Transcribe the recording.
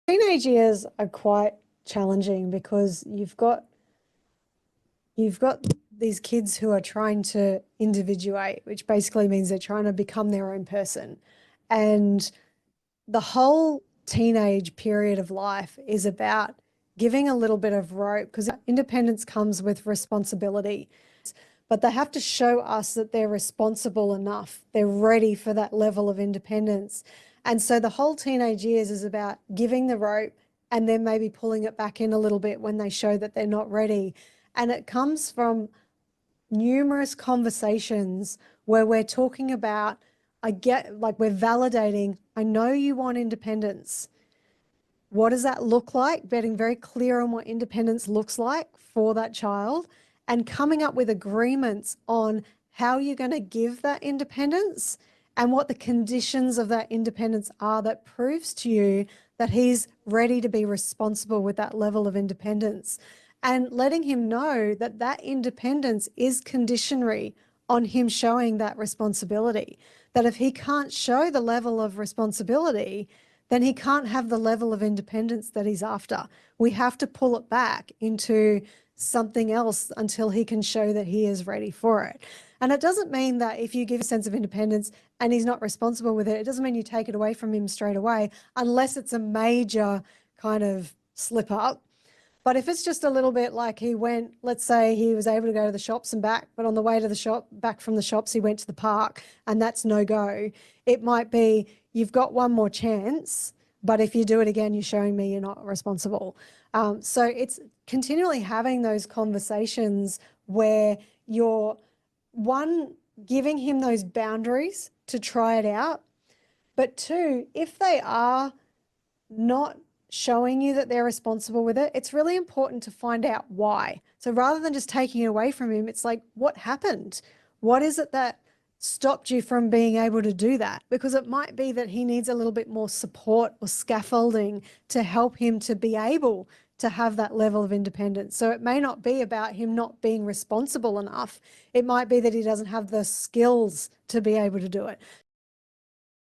Teenage years are quite challenging because you've got these kids who are trying to individuate, which basically means they're trying to become their own person. And the whole teenage period of life is about giving a little bit of rope because independence comes with responsibility. But they have to show us that they're responsible enough. They're ready for that level of independence. And so the whole teenage years is about giving the rope and then maybe pulling it back in a little bit when they show that they're not ready. And it comes from numerous conversations where we're talking about, we're validating, I know you want independence. What does that look like? Getting very clear on what independence looks like for that child and coming up with agreements on how you're going to give that independence and what the conditions of that independence are that proves to you that he's ready to be responsible with that level of independence, and letting him know that that independence is conditionary on him showing that responsibility. That if he can't show the level of responsibility, then he can't have the level of independence that he's after. We have to pull it back into something else until he can show that he is ready for it. And it doesn't mean that if you give a sense of independence and he's not responsible with it, it doesn't mean you take it away from him straight away, unless it's a major kind of slip up. But if it's just a little bit like he went, let's say he was able to go to the shops and back, but on the way to the shop, back from the shops, he went to the park, and that's no go. It might be, you've got one more chance, but if you do it again, you're showing me you're not responsible. So it's continually having those conversations where you're, one, giving him those boundaries to try it out, but two, if they are not showing you that they're responsible with it, it's really important to find out why. So rather than just taking it away from him, it's like, what happened? What is it that stopped you from being able to do that? Because it might be that he needs a little bit more support or scaffolding to help him to be able to have that level of independence. So it may not be about him not being responsible enough. It might be that he doesn't have the skills to be able to do it.